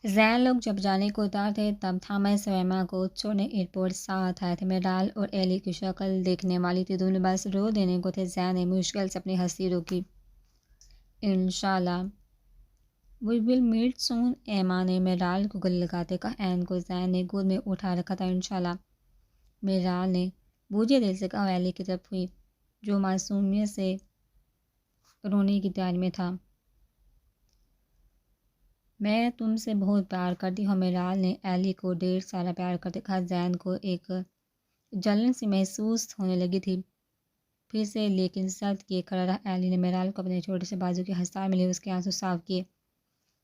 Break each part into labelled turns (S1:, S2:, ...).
S1: زین لوگ جب جانے کو اتار تھے تب تھامس اور ایما کو چھوڑنے ایئرپورٹ ساتھ آئے تھے۔ میرال اور ایلی کی شکل دیکھنے والی تھی، دونوں بس رو دینے کو تھے۔ زین نے مشکل سے اپنی ہنسی روکی۔ انشاءاللہ وی ول میٹ سون، ایما نے میرال کو گلے لگاتے کہا۔ این کو زین نے گود میں اٹھا رکھا تھا۔ انشاءاللہ میرال نے بوجھے دل سے کہا۔ ایلی کی طرف ہوئی جو معصومیت سے رونے کی تیاری میں تھا۔ میں تم سے بہت پیار کرتی ہوں، میرال نے ایلی کو ڈھیر سارا پیار کرتے کہا۔ زین کو ایک جلن سی محسوس ہونے لگی تھی پھر سے، لیکن صبر کیے کھڑا رہا۔ ایلی نے میرال کو اپنے چھوٹے سے بازو کے ہتھیلی میں لے اس کے آنسو صاف کیے،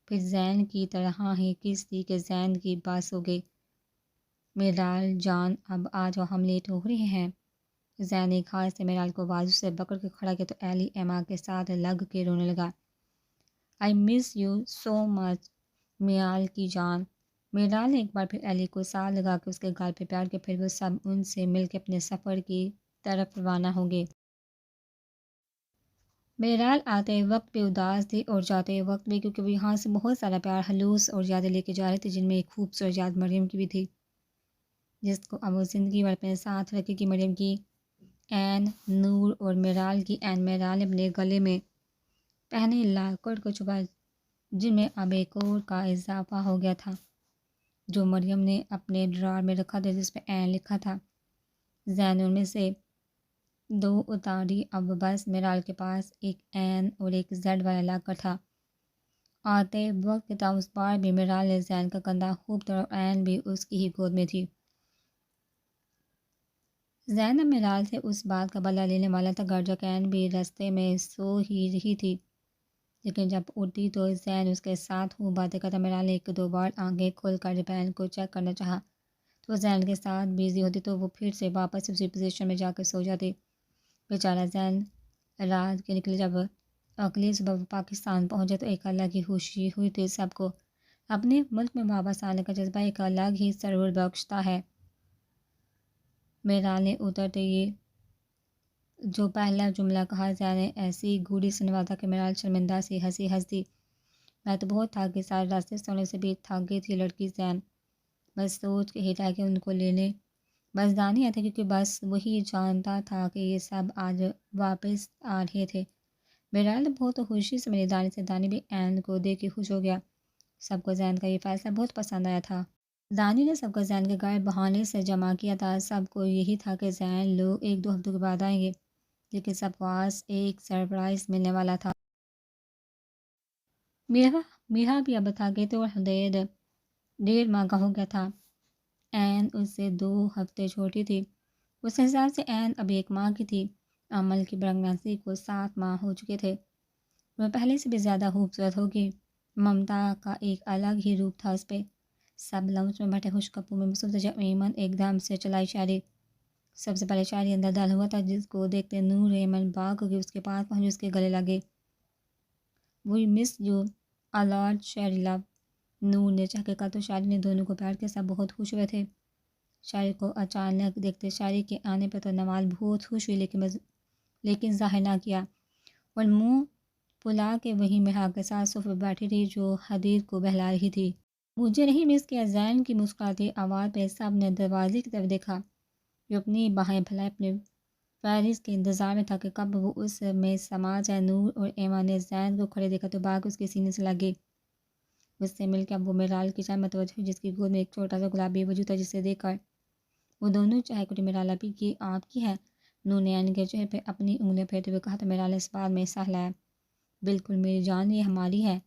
S1: پھر زین کی طرح ہی کس دی کہ زین کی بس ہو گئی۔ میرال جان اب آ جاؤ، ہم لیٹ ہو رہے ہیں۔ زین نے ایک ہاتھ سے میرال کو بازو سے پکڑ کے کھڑا کیا تو ایلی ایما کے ساتھ لگ کے رونے لگا۔ آئی مس یو سو مچ میال کی جان۔ میرال نے ایک بار پھر ایلی کو ساتھ لگا کے اس کے گال پہ پیار کیا، پھر وہ سب ان سے مل کے اپنے سفر کی طرف روانہ ہو گئے۔ میرال آتے وقت بھی اداس تھی اور جاتے وقت بھی، کیونکہ وہ یہاں سے بہت سارا پیار، خلوص اور یادیں لے کے جا رہے تھے، جن میں ایک خوبصورت یاد مریم کی بھی تھی، جس کو اب وہ زندگی بھر اپنے ساتھ رکھے گی۔ مریم کی این، نور اور میرال کی این۔ میرال نے اپنے گلے میں پہنے لاکٹ کو چھپا جن میں اب ایک اور کا اضافہ ہو گیا تھا جو مریم نے اپنے ڈرار میں رکھا تھا، جس پہ این لکھا تھا۔ زین ان میں سے دو اتاری، اب بس میرال کے پاس ایک این اور ایک زیڈ والا لاکر تھا۔ آتے وقت کے تھا، اس بار بھی میرال نے زین کا کندھا خوب توڑا اور این بھی اس کی ہی گود میں تھی۔ زین اب میرال سے اس بات کا بدلہ لینے والا تھا۔ گھر جا کے این بھی رستے میں سو ہی رہی تھی، لیکن جب اٹھی تو زین اس کے ساتھ خوب باتیں کرتا۔ میرال نے ایک دو بار آنکھیں کھول کر جب این کو چیک کرنا چاہا تو وہ زین کے ساتھ بزی ہوتی تو وہ پھر سے واپس اسی پوزیشن میں جا کے سو جاتی۔ بیچارہ زین رات کے نکلے، جب اگلی صبح وہ پاکستان پہنچے تو ایک الگ ہی خوشی ہوئی تھی سب کو۔ اپنے ملک میں واپس آنے کا جذبہ ایک الگ ہی سرور بخشتا ہے۔ میرال نے اترتے ہی جو پہلا جملہ کہا، زین نے ایسی گوڑی سے نوازا کہ میرال شرمندہ سی ہنس دی۔ میں تو بہت تھک گئی، سارے راستے سونے سے بھی تھک گئی تھی لڑکی۔ زین بس سوچ کے ہی رہ کے ان کو لینے بس دانی آتے، کیونکہ بس وہی جانتا تھا کہ یہ سب آج واپس آ رہے تھے۔ میرال بہت خوشی سے ملی دانی سے، دانی بھی این کو دیکھ کے خوش ہو گیا۔ سب کو زین کا یہ فیصلہ بہت پسند آیا تھا۔ دانی نے سب کو زین کے گھر بہانے سے جمع کیا تھا۔ سب کو یہی تھا کہ زین لوگ ایک دو ہفتوں کے بعد آئیں گے، لیکن سب کو آج ایک سرپرائز ملنے والا تھا۔ میرا بھی اب تھا کہ تو حدید 1.5 ماہ کا ہو گیا تھا۔ این اس سے 2 ہفتے چھوٹی تھی، اس حساب سے این اب 1 ماہ کی تھی۔ عمل کی پریگننسی کو 7 ماہ ہو چکے تھے، وہ پہلے سے بھی زیادہ خوبصورت ہوگی۔ ممتا کا ایک الگ ہی روپ تھا اس پہ۔ سب لمس میں بیٹھے خوشکپو میں مصروف تھے جب ایمن ایک دم سے چلائی شاعری۔ سب سے پہلے شاعری اندر داخل ہوا تھا، جس کو دیکھتے نور ایمن باغ ہو گئی، اس کے پاس پہنچ اس کے گلے لگے۔ وی مس یو ا لاٹ شاعری لو، نور نے چہکے کہا تو شاعری نے دونوں کو پیار کیا۔ سب بہت خوش ہوئے تھے شاعری کو اچانک دیکھتے۔ شاعری کے آنے پہ تو نوال بہت خوش ہوئی، لیکن ظاہر نہ کیا اور منہ پھلا کے وہیں میرا کے ساتھ صوفے پہ بیٹھی رہی جو حدید کو بہلا رہی تھی۔ مجھے نہیں مس کیا، زین کی مسکراتی آواز پہ سب نے دروازے کی طرف دیکھا، جو اپنی باہیں پھیلائے اپنے فہرست کے انتظار میں تھا کہ کب وہ اس میں سما جائے۔ نور اور ایما نے زین کو کھڑے دیکھا تو بھاگ اس کے سینے سے لگ گئی۔ اس سے مل کے اب وہ میرال کی جانب متوجہ ہوئی، جس کی گود میں ایک چھوٹا سا گلابی وجود تھا، جسے دیکھ کر وہ دونوں چاہے کٹی۔ میرال ابھی کی آپ کی ہے؟ نور نے این کے چہرے پہ اپنی انگلیاں پھیرتے ہوئے کہا تو میرال نے اس بات میں حصہ ہلایا۔ بالکل میری جان، یہ ہماری ہے،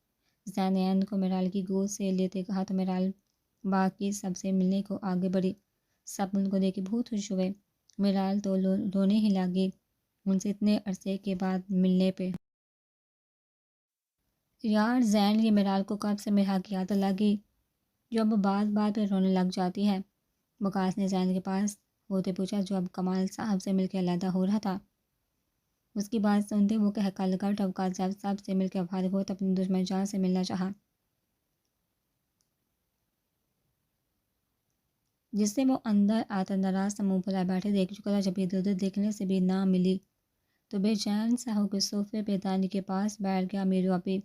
S1: زین نے این کو میرال کی گود سے لیتے کہا تو میرال باقی سب سے ملنے کو آگے بڑھی۔ سب ان کو دیکھ کے بہت خوش ہوئے۔ میرال تو رونے ہی لگی ان سے اتنے عرصے کے بعد ملنے پہ۔ یار زین، یہ میرال کو کب سے میرا کی عادت لگی جو اب بات پہ رونے لگ جاتی ہے، وقاص نے زین کے پاس ہوتے پوچھا، جو اب کمال صاحب سے مل کے علیحدہ ہو رہا تھا۔ اس کی بات سنتے وہ کہہ کر وقاص جب سب سے مل کے فارغ ہو تو اپنی دشمن جان سے ملنا چاہا، جس سے وہ اندر آتا ناراض سا منہ پھلائے بیٹھے دیکھ چکا تھا۔ جب ادھر ادھر دیکھنے سے بھی نہ ملی تو بے چین سا ہو کے صوفے پہ دانی کے پاس بیٹھ گیا۔ میرو ابھی،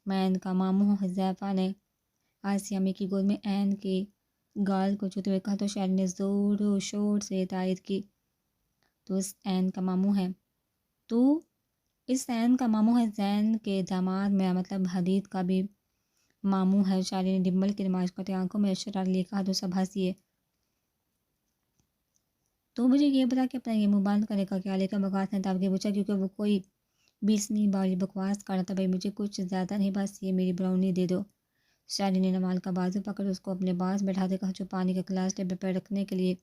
S1: میں ان کا ماموں حذیفہ نے آسیہ امی کی گود میں عین کے گال کو چھوتے ہوئے کہا تو شاعری نے زور و شور سے تائید کی، تو اس عین کا ماموں ہے، تو اس عین کا ماموں ہے، زین کے داماد، میرا مطلب حدید کا بھی ماموں ہے۔ شاعری نے ڈمبل کی نمائش کرتے آنکھوں میں اشارہ لے کہا تو سب ہنسی ہے۔ تو مجھے یہ بتا کہ اپنا یہ منہ بند کرنے کا کیا لے کر بکواس نے تاب کے پوچھا، کیونکہ وہ کوئی 20ویں باری بکواس کر رہا تھا۔ بھائی مجھے کچھ زیادہ نہیں، بس یہ میری براؤنی دے دو۔ شاعری نے نوال کا بازو پکڑ اس کو اپنے پاس بیٹھاتے کہا، جو پانی کا گلاس ٹیبل پر رکھنے کے لیے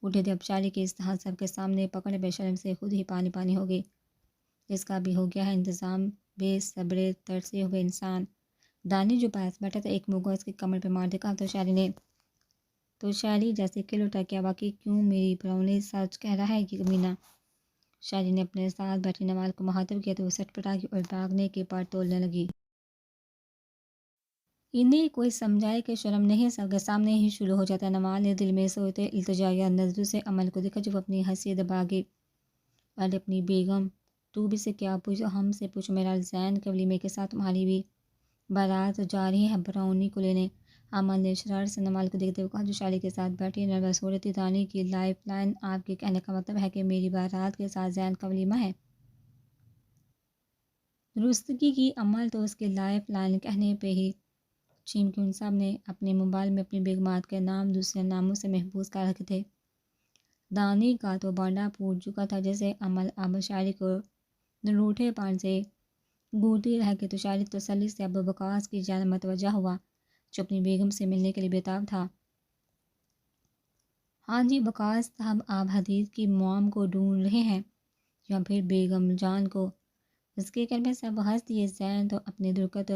S1: اٹھے تھے، اب شاعری کے اس طرح سب کے سامنے پکڑنے بے شرم سے خود ہی پانی پانی ہو گئی۔ اس کا بھی ہو گیا ہے انتظام، بے صبرے ترسے ہوئے انسان۔ دانی جو پاس بیٹھا تھا ایک منہ اس کی کمر پہ مار دے کہا تو شاعری جیسے کل اٹھا کیا، واقعی کیوں میری براؤنی سچ کہہ رہا ہے کہ کمینہ۔ شاعری نے اپنے ساتھ بیٹھے نوال کو مخاطب کیا تو وہ سٹ پٹا کی اور بھاگنے کے پار تولنے لگی۔ انہیں کوئی سمجھائے کہ شرم نہیں، سب کے سامنے ہی شروع ہو جاتا ہے۔ نوال نے دل میں سوتے التجائیہ نظروں سے عمل کو دیکھا جو وہ اپنی ہنسی دبا گئی۔ ارے اپنی بیگم، تو بھی سے کیا پوچھو، ہم سے پوچھو، میرا زین کے ولیمے کے ساتھ تمہاری بھی بارات جا رہی ہے براؤنی کو لینے۔ عمل نے شرار سے نوال کو دیکھتے ہوئے کہا جو شاعری کے ساتھ بیٹھی نروس ہو رہی تھی، دانی کی لائف لائن آپ کے کہنے کا مطلب ہے کہ میری بارات کے ساتھ زین کا ولیمہ ہے؟ درستگی کی عمل تو اس کی لائف لائن کہنے پہ ہی چیم کے ان سب نے اپنے موبائل میں اپنی بیگمات کے نام دوسرے ناموں سے محفوظ کر رکھے تھے۔ دانی کا تو بانڈا پھوٹ چکا تھا، جیسے عمل اب شاعری کو روٹھے پان سے گھورتی رہ کے تو شاعری تسلی سے اب بکواس کی جانب متوجہ ہوا جو اپنی بیگم سے ملنے کے لیے بےتاب تھا۔ ہاں جی بکواس صاحب، آپ حدید کی موم کو ڈھونڈ رہے ہیں یا پھر بیگم جان کو؟ اس کے کلمے سے اب ہنس دیے۔ زین تو اپنی درکت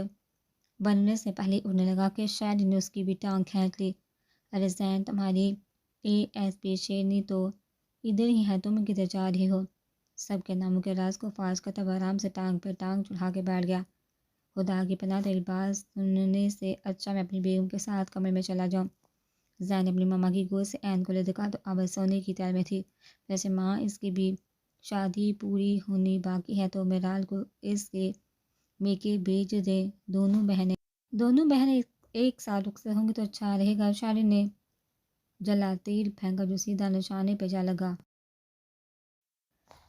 S1: بننے سے پہلے اڑنے لگا کہ شاعری نے اس کی بھی ٹانگ کھینچ لی۔ ارے زین، تمہاری ASP شیرنی تو ادھر ہی ہے، تم کدھر جا رہی ہو؟ سب کے ناموں کے راز کو فاش کرتا وہ آرام سے ٹانگ پہ ٹانگ چڑھا کے بیٹھ گیا۔ خدا کی پناہ، تیری بات سننے سے اچھا میں اپنی بیگم کے ساتھ کمرے میں چلا جاؤں۔ زین نے اپنی ماما کی گود سے عین کو لے دیکھا تو اب سونے کی تیار میں تھی۔ ویسے ماں، اس کی بھی شادی پوری ہونی باقی ہے تو میرال کو اس کے میکے بھیج دیں۔ دونوں بہنیں ایک سال رخصت ہوں گی تو اچھا رہے گا۔ شاعری نے جلا تیر پھینکا جو سیدھا نشانے پہ جا لگا۔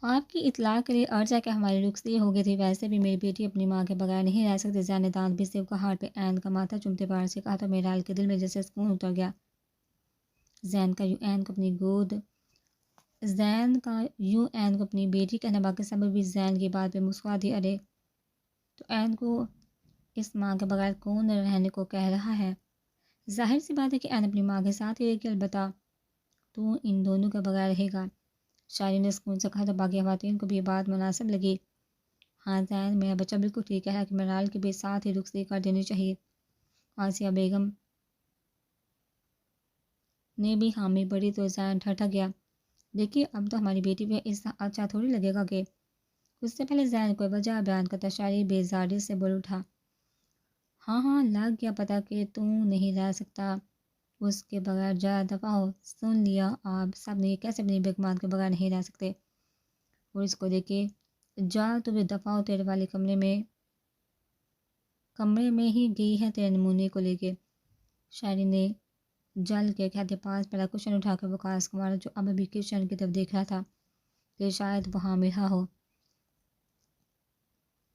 S1: آپ کی اطلاع کے لیے عرض ہے کہ ہماری رخصتی ہو گئی تھی، ویسے بھی میری بیٹی اپنی ماں کے بغیر نہیں رہ سکتی۔ زین نے دانت پیستے ہوئے ہاتھ پہ عین کا ماتھا چومتے بار سے کہا تو میرال کے دل میں جیسے سکون اتر گیا۔ زین کا یوں عین کو اپنی بیٹی کہنا، باقی سب بھی زین کی بات پہ مسکرا دی۔ ارے تو عین کو اس ماں کے بغیر کون رہنے کو کہہ رہا ہے؟ ظاہر سی بات ہے کہ عین اپنی ماں کے ساتھ ہی رہے گی، البتہ تو ان دونوں کے بغیر رہے گا۔ شاعری نے سکون سے کہا تو باقی خواتین کو بھی یہ بات مناسب لگی۔ ہاں زین، میرا بچہ بالکل ٹھیک ہے کہ میرال کے بھی ساتھ ہی رخصتی کر دینی چاہیے۔ آسیہ بیگم نے بھی حامی بڑھی تو زین ٹھٹک گیا۔ دیکھیے اب تو ہماری بیٹی بھی اس اچھا تھوڑی لگے گا کہ اس سے پہلے زین کوئی وجہ بیان کرتا شاعری بیزاری سے بول اٹھا۔ ہاں لگ گیا پتہ کہ تو نہیں رہ سکتا اس کے بغیر، جا دفعہ ہو۔ سن لیا آپ سب نے، کیسے اپنی بیگمات کے بغیر نہیں رہ سکتے؟ اور اس کو دیکھے جا تو بھی دفعہ ہو، تیرے والے کمرے میں ہی گئی ہے تیرے نمونے کو لے کے۔ شاعری نے جل کے کہتے پاس پڑا کشن اٹھا کر وقاص کو مارا جو اب بھی کچن کی طرف دیکھ رہا تھا کہ شاید وہاں رہا ہو۔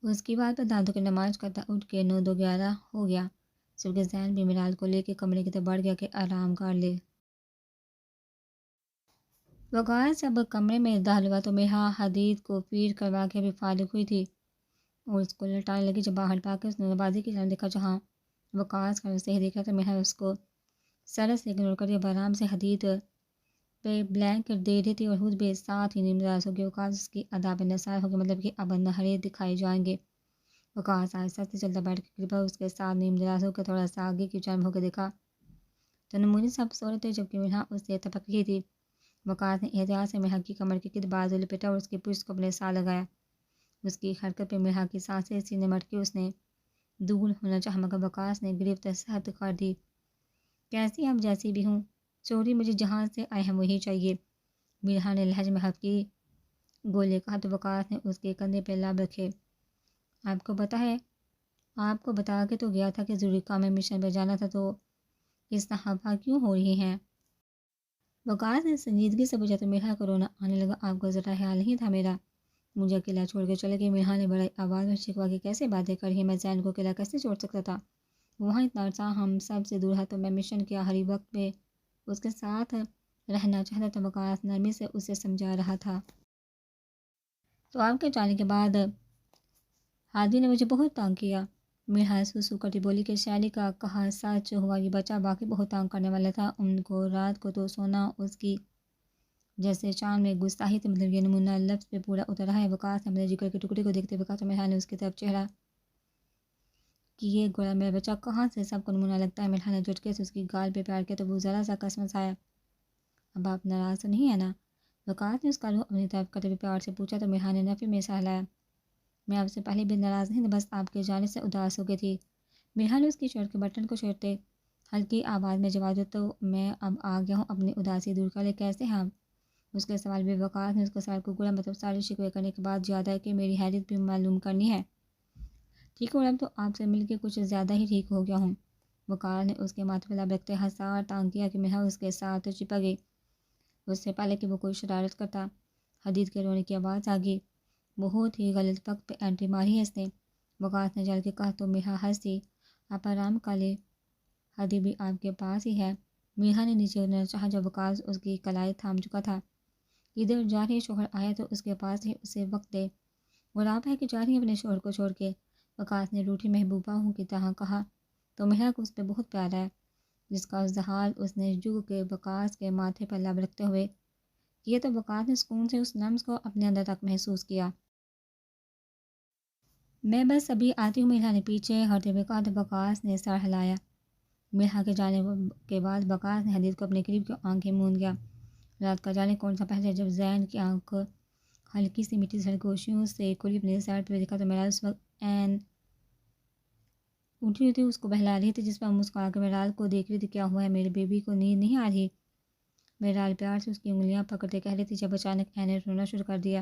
S1: اس کی بات پر دانتوں کی نمائش کرتا اٹھ کے 9 2 11 ہو گیا۔ صرف کہ زین بھی میرال کو لے کے کمرے کی طرف بڑھ گیا کہ آرام کر لے۔ وقاص اب کمرے میں داخل ہوا تو میرا حدید کو فیڈ کروا کے بھی فارغ ہوئی تھی اور اس کو لٹانے لگی۔ جب باہر پا کے اس نے دروازے کی طرف دیکھا جہاں وقاص کا اسے ہی دیکھ رہا تھا، میرا اس کو سر سے اگنور کر اب آرام سے حدید پہ بلینکٹ دے رہی تھی اور خود بھی ساتھ ہی نیم دراز ہو گئی۔ وقاص اس کی ادا پہ نثار ہو گیا، مطلب کہ اب نہرے دکھائے جائیں گے۔ وقاص آہستہ سے چلتا بیٹھ کے کرپا اس کے ساتھ نیم دراز ہو کے تھوڑا سا آگے کی جانب ہو کے دیکھا تو نمونے سب سو رہے تھے جبکہ میرا اس سے تپک رہی تھی۔ وقاص نے احتیاط سے میرا کی کمر کے بازو لپیٹا اور اس کی پشت کو اپنے ساتھ لگایا۔ اس کی حرکت پہ میرا کی سانسیں سینے مٹ کے اس نے دور ہونا چاہا، مگر وقاص نے گرفت سخت کر دی۔ کیسی اب جیسی بھی ہوں، چوری مجھے جہاں سے آئے ہیں وہی چاہیے، میرا نے لہج میں ہلکی گولے کہا تو وقاص نے اس کے کندھے پہ لب رکھے۔ آپ کو پتہ ہے آپ کو بتا کے تو گیا تھا کہ ضروری کام میں مشن پہ جانا تھا، تو اس طرح ہوا کیوں ہو رہی ہیں؟ وقاص نے سنجیدگی سے پوچھا تو میرا کو رونا آنے لگا۔ آپ کو ذرا خیال نہیں تھا میرا؟ مجھے اکیلا چھوڑ کے چلے گئے۔ میرا نے بڑی آواز میں شکوا کی کیسے باتیں کر رہی ہیں، میں زین کو اکیلا کیسے چھوڑ سکتا تھا؟ وہاں اتنا عرصہ ہم سب سے دور ہے تو میں مشن کے آخری وقت پہ اس کے ساتھ رہنا چاہتا تھا۔ وقاص نرمی سے اسے سمجھا رہا تھا۔ تو آپ کے جانے کے بعد ہادی نے مجھے بہت تانگ کیا۔ میرا سوسو کرتی بولی کہ شیلی کا کہا سچ ہوا، یہ بچہ باقی بہت تانگ کرنے والا تھا۔ ان کو رات کو تو سونا اس کی جیسے شان میں گستاخی تھی، مطلب یہ نمونہ لفظ پہ پورا اتر رہا ہے۔ وقاص نے اپنے جگر کے ٹکڑے کو دیکھتے ہوئے کہا تو میرا نے اس کی طرف چہرہ کہ یہ گوڑا میرا بچہ کہاں سے سب کو نمونہ لگتا ہے۔ میرا نے جھٹکے سے اس کی گال پہ پیار کیا تو وہ ذرا سا قسمس آیا۔ اب آپ ناراض تو نہیں ہے نا؟ وقاص نے اس کا روح اپنی طرف کرتے ہوئے پیار سے پوچھا تو میرا نے نفی میں سہ لایا۔ میں آپ سے پہلے بھی ناراض نہیں، بس آپ کے جانے سے اداس ہو گئی تھی۔ میرا نے اس کی شرٹ کے بٹن کو چھیڑتے ہلکی آواز میں جواب دیا تو میں اب آ گیا ہوں اپنی اداسی دور کرے۔ کیسے ہیں آپ؟ اس کے سوال بھی وقاص نے اس کے سر کو گوڑا، مطلب سارے شکوے کرنے کے بعد زیادہ ہے کہ میری حیرت بھی معلوم کرنی ہے۔ ٹھیک ہو رہا تو آپ سے مل کے کچھ زیادہ ہی ٹھیک ہو گیا ہوں۔ وقار نے اس کے ماتھے پہ لب رکھتے ہسار تانگ کیا کہ میں اس کے ساتھ چپک گئی۔ اس سے پہلے کہ وہ کوئی شرارت کرتا حدید کے رونے کی آواز آ گئی۔ بہت ہی غلط وقت پہ اینٹری ماری ہے اس نے، وقاص نے جل کے کہا تو میرا ہنسی۔ آپ آرام کر لیں، حدید بھی آپ کے پاس ہی ہے۔ میرا نے نیچے اترنا چاہا جب وقاص اس کی کلائی تھام چکا تھا۔ ادھر جا رہی شوہر آیا تو اس کے پاس ہی اسے وقت دے، اور آپ ہے کہ جا رہی اپنے شوہر کو چھوڑ کے؟ وقاص نے روٹھی محبوبہ ہوں کی طرح کہا تو میرا کو اس پہ بہت پیار ہے، جس کا اظہار اس نے جگ کے وقاص کے ماتھے پر لب رکھتے ہوئے کیا تو وقاص نے سکون سے اس لمس کو اپنے اندر تک محسوس کیا۔ میں بس ابھی آتی ہوں، میرا نے پیچھے ہٹتے ہوئے کہا تو وقاص نے سر ہلایا۔ میرا کے جانے کے بعد وقاص نے حدید کو اپنے قریب کی آنکھیں موند گیا۔ رات کا جانے کون سا پہلے جب زین کی آنکھ ہلکی سی میٹھی سرگوشیوں سے کھلی اپنے سر پہ دیکھا تو میرا اس وقت این اٹھی ہوئی تھی، اس کو بہلا رہی تھی، جس پر مسکرا کے میرال کو دیکھ رہی تھی۔ کیا ہوا ہے، میرے بیبی کو نیند نہیں آ رہی؟ میرال پیار سے اس کی انگلیاں پکڑتے کہہ رہی تھی جب اچانک این نے رونا شروع کر دیا۔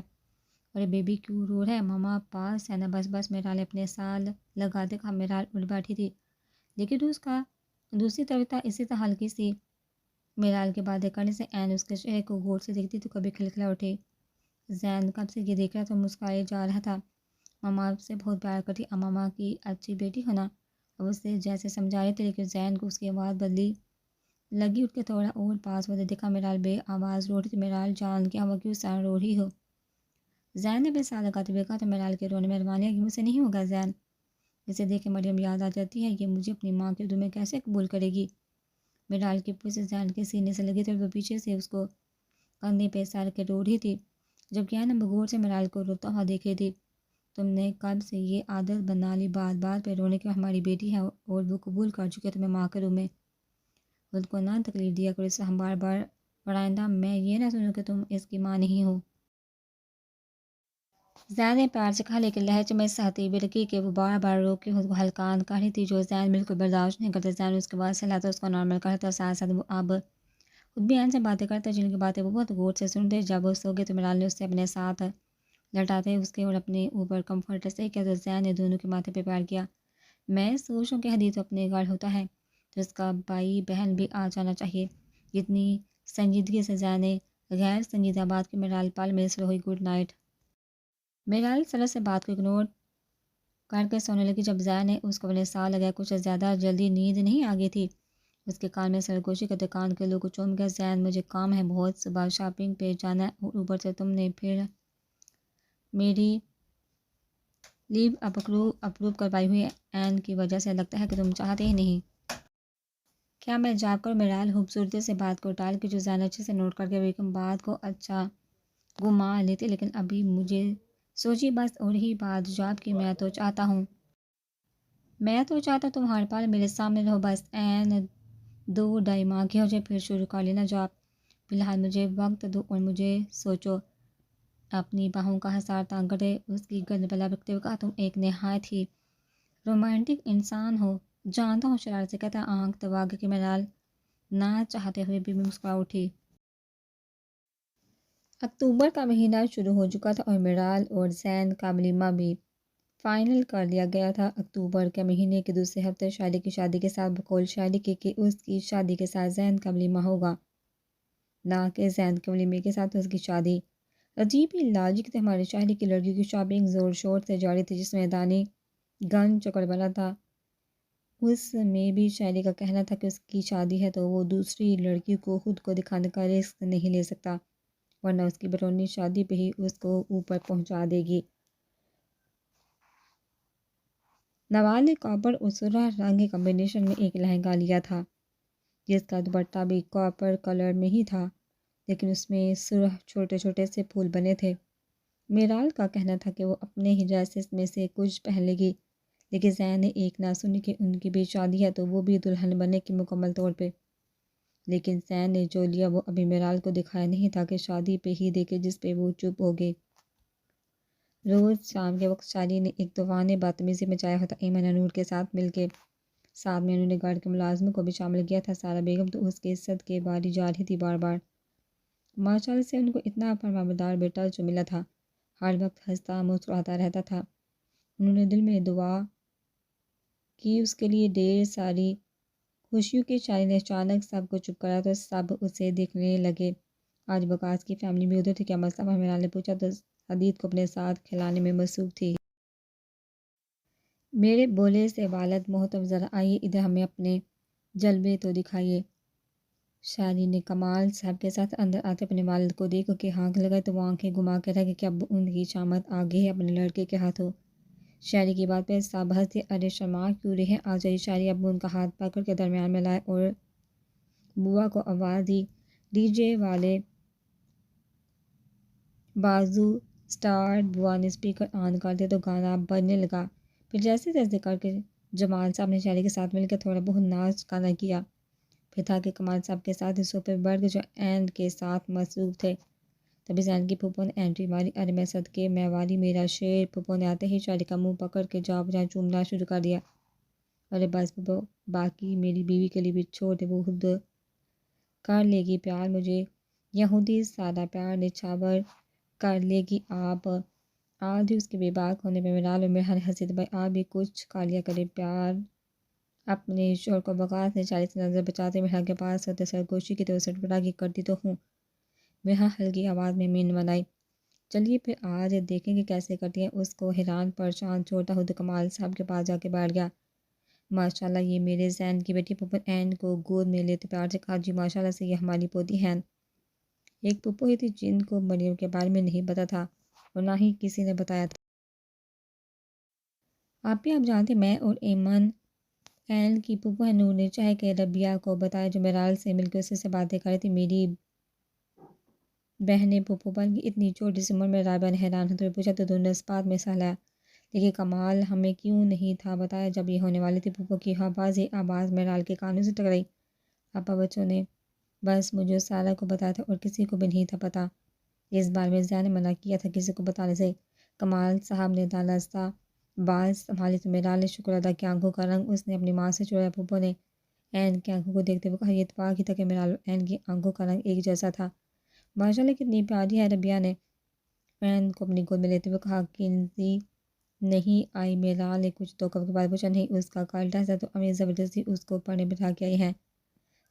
S1: اور بیبی کیوں رو رہا ہے؟ ماما پاس ہے نا، بس بس۔ میرال نے اپنے سال لگاتے کہا۔ میرال اٹھ بیٹھی تھی لیکن اس کا دوسری طرف تھا، اسی طرح ہلکی سی میرال کے باتیں کرنے سے این اس کے چہرے کو غور سے دیکھتی تو کبھی کھلکھلا اٹھی۔ زین کب سے یہ دیکھ رہا تو مسکرائے جا رہا تھا۔ ماما آپ سے بہت پیار کرتی، ماما کی اچھی بیٹی ہونا، اب اسے جیسے سمجھا رہے تھے، لیکن زین کو اس کی آواز بدلی لگی۔ اٹھ کے تھوڑا اور پاس ہوتے دیکھا میرال بے آواز رو رہی تھی۔ میرال جان کیا ہوا، کیوں سارا رو رہی ہو؟ زین نے بے سال لگاتے ہوئے کہا تو میرال کے رونے میں روانیہ کہ مجھ سے نہیں ہوگا زین، اسے دیکھ کے مریم یاد آ جاتی ہے، یہ مجھے اپنی ماں کے دل میں کیسے قبول کرے گی؟ میرال کی پوچھ زین کے سینے سے لگی تھی اور وہ پیچھے سے اس کو کندھے پہ سر کے رو رہی تھی، جبکہ این بغور سے میرال کو روتا ہوا دیکھ رہی تھی۔ تم نے کب سے یہ عادت بنا لی بات بات پہ رونے کی؟ ہماری بیٹی ہے اور وہ قبول کر چکی ہے، تمہیں ماں کے روم میں خود کو نہ تکلیف دیا کرو، اس سے ہم بار بار اور آئندہ میں یہ نہ سنوں کہ تم اس کی ماں نہیں ہو۔ زین نے پیار سے کہا لیکن لہجے میں سختی بھی رکھی کہ وہ بار بار رو کے خود کو ہلکان کر رہی تھی، جو زین بالکل برداشت نہیں کرتا۔ زین اس کے بعد سے لاتا اس کو نارمل کرتا اور ساتھ ساتھ وہ اب خود بھی این سے باتیں کرتا، جن کی باتیں وہ بہت غور سے سنتے۔ جب وہ سو گئے تو میرال نے اس سے اپنے ساتھ لٹاتے اس کے اور اپنے اوپر کمفرٹ سے کیا تو زین نے دونوں کے ماتھے پہ پیار کیا۔ میں سوچوں کہ حدیث اپنے گھر ہوتا ہے تو اس کا بھائی بہن بھی آ جانا چاہیے۔ اتنی سنجیدگی سے زین نے غیر سنجیدہ بات کی۔ میرال پال میں سے ہوئی گڈ نائٹ۔ میرال سرد سے بات کو اگنور کر کے سونے لگی۔ جب زین نے اس کو اپنے ساتھ لگایا کچھ زیادہ جلدی نیند نہیں آ گئی تھی، اس کے کان میں سرگوشی کرتے کان کے لوگ کو چوم گیا۔ زین مجھے کام ہے بہت، صبح شاپنگ پہ جانا ہے اور اوپر سے تم نے پھر میری لیو اپروو کروائی ہوئی این کی وجہ سے لگتا ہے کہ تم چاہتے ہی نہیں۔ کیا میں جا کر؟ میرال خوبصورتی سے بات کو ٹال کے جو زین اچھے سے نوٹ کر کے بیگم بات کو اچھا گما لیتی، لیکن ابھی مجھے سوچی بس اور ہی بات جاب کی۔ میں تو چاہتا تم ہر پال میرے سامنے رہو، بس این 2 ماہ کی ہو جائے پھر شروع کر لینا جاب۔ فی الحال مجھے وقت دو اور مجھے سوچو۔ اپنی باہوں کا حصار تانگ کرتے اس کی گرد پہ لب رکھتے ہوئے کہا تم ایک نہایت ہی رومانٹک انسان ہو۔ جانتا ہوں، شرارت سے کہتا آنکھ دبا کے میرال نہ چاہتے ہوئے بھی مسکرا اٹھی۔ اکتوبر کا مہینہ شروع ہو چکا تھا اور میرال اور زین کا ولیمہ بھی فائنل کر لیا گیا تھا۔ اکتوبر کے مہینے کے دوسرے ہفتے شاعری کی شادی کے ساتھ بقول شاعری کے کہ اس کی شادی کے ساتھ زین کا ولیمہ ہوگا، نہ کہ زین کے ولیمے کے ساتھ اس کی شادی۔ عجیب ہی لاجک تھے ہمارے شاعری کی لڑکیوں کی شاپنگ زور شور سے جاری تھی، جس میں دانی گن چکر بنا تھا۔ اس میں بھی شاعری کا کہنا تھا کہ اس کی شادی ہے تو وہ دوسری لڑکی کو خود کو دکھانے کا رسک نہیں لے سکتا، ورنہ اس کی برونی شادی پہ ہی اس کو اوپر پہنچا دے گی۔ نوال نے کاپر اور سرخ رنگ کے کمبینیشن میں ایک لہنگا لیا تھا، جس کا دوپٹہ بھی کاپر کلر میں ہی تھا، لیکن اس میں سرخ چھوٹے چھوٹے سے پھول بنے تھے۔ میرال کا کہنا تھا کہ وہ اپنے ہی ڈریسز میں سے کچھ پہن لے گی، لیکن زین نے ایک نہ سنی کہ ان کی بھی شادی ہے تو وہ بھی دلہن بنے کی مکمل طور پہ۔ لیکن زین نے جو لیا وہ ابھی میرال کو دکھایا نہیں تھا کہ شادی پہ ہی دیکھے، جس پہ وہ چپ ہو گئی۔ روز شام کے وقت شاعری نے ایک طوفان بدتمیزی مچایا ہوتا ایمن اور نور کے ساتھ مل کے، ساتھ میں انہوں نے گھر کے ملازموں کو بھی شامل کیا تھا۔ سارا بیگم تو اس کے عزت کے باری جا رہی تھی بار بار۔ ماشاءاللہ سے ان کو اتنا فرمانبردار بیٹا جو ملا تھا، ہر وقت ہنستا مسکراتا رہتا تھا۔ انہوں نے دل میں دعا کی اس کے لیے ڈھیر ساری خوشیوں کی۔ شاعری نے اچانک سب کو چپ کرا تو سب اسے دیکھنے لگے۔ آج وقاص کی فیملی بھی ادھر تھی۔ کیا مسئلہ؟ میرال نے پوچھا تو حدید کو اپنے ساتھ کھلانے میں مصروف تھی۔ میرے بولے سے والد محترم ذرا آئیے ادھر، ہمیں اپنے جلوے تو دکھائیے۔ شاعری نے کمال صاحب کے ساتھ اندر آتے اپنے والد کو دیکھ کے ہانک لگائی تو وہ آنکھیں گھما کے رہ گئے کہ اب ان کی شامت آگے ہے اپنے لڑکے کے ہاتھوں۔ شاعری کی بات پہ سب ہنس دیے۔ ارے شرما کیوں رہے ہیں، آ جائیے۔ شاعری ابو ان کا ہاتھ پکڑ کے درمیان میں لائے اور بوا کو آواز دی، ڈی جے والے بازو سٹارٹ۔ بوا نے اسپیکر آن کر دیا تو گانا بجنے لگا۔ پھر جیسے تیسے کر کے جمال صاحب نے شاعری کے ساتھ مل کے تھوڑا بہت ناچ گانا کیا۔ پھر تھا کہ کمال صاحب کے ساتھ حصوں پہ بیٹھ کے جو اینڈ کے ساتھ مصروف تھے۔ تبھی زین کی پھوپھو نے انٹری ماری۔ ارے میں صدقے میں والی میرا شیر۔ پھوپھو نے آتے ہی شاعری کا منہ پکڑ کے جا بجا چومنا شروع کر دیا۔ ارے بس پھوپھو، باقی میری بیوی کے لیے بھی چھوڑ دے، وہ خود کر لے گی پیار مجھے، یہودی سادہ پیار نچھاور کر لے گی۔ آپ آج ہی اس کے بے باک ہونے پہ میرال اور میرا نے ہنسی تو بھائی آپ بھی کچھ کر لیا کرے پیار اپنے شوہر کو۔ وقاص نے شاعری سے نظر بچاتے میرال کے پاس ہوتے سرگوشی کی تو سٹپٹا کی کرتی تو ہوں۔ میرا ہلکی آواز میں مین بنائی، چلیے پھر آج دیکھیں گے کیسے کرتی ہیں۔ اس کو حیران پریشان چھوڑتا ہوں تو کمال صاحب کے پاس جا کے بیٹھ گیا۔ ماشاءاللہ یہ میرے زین کی بیٹی۔ پھوپھو این کو گود میں لیتے پیار سے کہا، جی ماشاءاللہ سے یہ ہماری پوتی ہیں۔ ایک پھوپھو ہی تھی جن کو مریم کے بارے میں نہیں پتا تھا اور نہ ہی کسی نے بتایا تھا۔ آپ جانتے میں اور ایمن این کی پھوپھو ہے۔ نور نے چاہے کہ ربیہ کو بتایا جو میرال سے مل کے اسے سے باتیں کر رہی تھی۔ میری بہنیں پھوپھو بن گئی اتنی چھوٹی سی عمر میں۔ رابعہ نے حیران ہوتے ہوئے پوچھا تو دونوں نے اس بات میں حصہ لیا، لیکن کمال ہمیں کیوں نہیں تھا بتایا جب یہ ہونے والی تھی؟ پھوپھو کی واضح آواز میرال کے کانوں سے ٹکرائی۔ ابا بچوں نے بس مجھے سارا کو بتایا تھا اور کسی کو بھی نہیں تھا پتا۔ اس بار میں زین نے منع کیا تھا کسی کو بتانے سے۔ کمال صاحب نے دانستہ بات سنبھالی تو میرال نے شکر ادا کیا۔ آنکھوں کا رنگ اس نے اپنی ماں سے چرایا۔ پھوپھو نے این کی آنکھوں کو دیکھتے ہوئے کہا، یہ اتفاق ہی تھا کہ میرال اور این کی آنکھوں کا رنگ ایک جیسا تھا۔ ماشاءاللہ کتنی پیاری ہے۔ ربیہ نے این کو اپنی گود میں لیتے ہوئے کہا، کنزی نہیں آئی؟ میرال نے کچھ تو کے بعد پوچھا، نہیں اس کا کل ٹیسٹ ہے تو امی زبردستی اس کو پڑھنے بٹھا کے آئی ہیں۔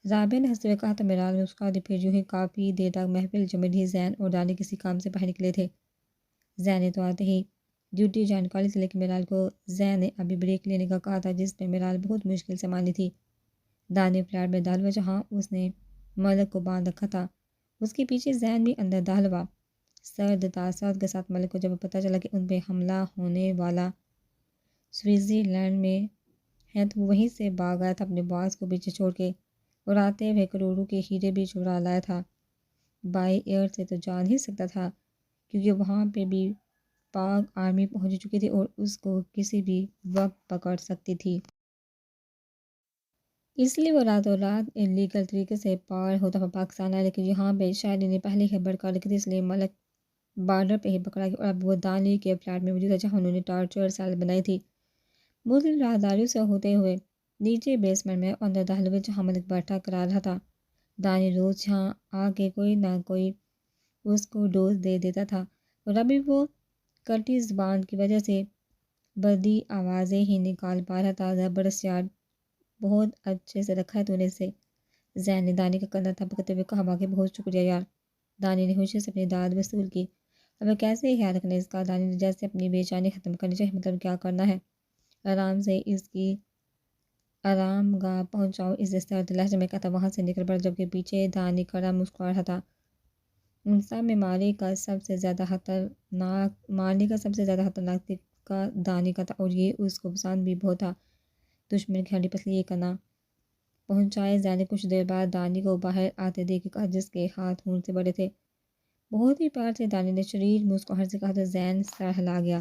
S1: رابعہ نے ہنستے ہوئے کہا تو میرال نے مسکرا دی۔ پھر یوں ہی کافی دیر تک محفل جمی رہی۔ زین اور دانی کسی کام سے باہر نکلے تھے۔ زین نے تو آتے ہی ڈیوٹی جوائن کر لی تھی، لیکن میرال کو زین نے ابھی بریک لینے کا کہا تھا، جس پہ میرال بہت مشکل سے مانی تھی۔ دانی فلیٹ میں داخل ہوا جہاں اس نے ملک کو باندھ رکھا تھا، اس کے پیچھے زین بھی اندر داخل ہوا۔ سرد تاثرات کے ساتھ ملک کو جب پتہ چلا کہ ان پہ حملہ ہونے والا سوئٹزر لینڈ میں ہے تو وہ وہیں سے بھاگ آیا تھا اپنے باس کو پیچھے چھوڑ کے، اور آتے ہوئے کروڑوں کے ہیرے بھی چرا لایا تھا۔ بائی ایئر سے تو جا نہیں سکتا تھا کیونکہ وہاں پہ بھی پاک آرمی پہنچ چکی تھی اور اس کو کسی بھی وقت پکڑ سکتی تھی۔ اس لیے وہ راتوں رات انلیگل طریقے سے پار ہوتا ہوا پاکستان آیا، لیکن یہاں پہ شاعری نے پہلے ہی خبر کر رکھی تھی، اس لیے ملک بارڈر پہ ہی پکڑا گیا اور اب وہ دانی کے فلیٹ میں موجود ہے جہاں انہوں نے ٹارچر سیل بنائی تھی۔ مختلف راہداریوں سے ہوتے ہوئے نیچے بیسمنٹ میں اندر داخل ہوئے جہاں ملک بیٹھا کرا رہا تھا۔ دانی روز یہاں آ کے کوئی نہ کوئی اس کو ڈوز دے دیتا تھا اور ابھی وہ کٹی زبان کی وجہ سے بدی آوازیں ہی نکال پا رہا تھا۔ زبردست یار، بہت اچھے سے رکھا ہے تو نے اسے۔ زین نے دانی کا کندھا تھپکتے ہوئے کہا، واقعی بہت شکریہ یار۔ دانی نے خوشی سے اپنی داد وصول کی۔ اب کیسے خیال رکھنا اس کا؟ دانی نے جیسے اپنی بے چینی ختم کرنی چاہیے، مطلب کیا کرنا ہے؟ آرام سے اس کی آرام گاہ پہنچاؤ، اس نے سرد لہجے میں کہا تھا۔ وہاں سے نکل پڑا، جبکہ پیچھے دانی کھڑا مسکرا رہا تھا۔ ان سب میں مارنے کا سب سے زیادہ خطرناک طریقہ دانی کا تھا، اور یہ اس کو پسند بھی بہت تھا۔ دشمن کی ہڈی پسلی یہ کرنا۔ پہنچائے زین نے کچھ دیر بعد دانی کو باہر آتے دیکھ کہا، جس کے ہاتھ خون سے بڑے تھے۔ بہت ہی پیار سے دانی نے شریر مسکراہٹ سے کہا تو زین سر ہلا گیا۔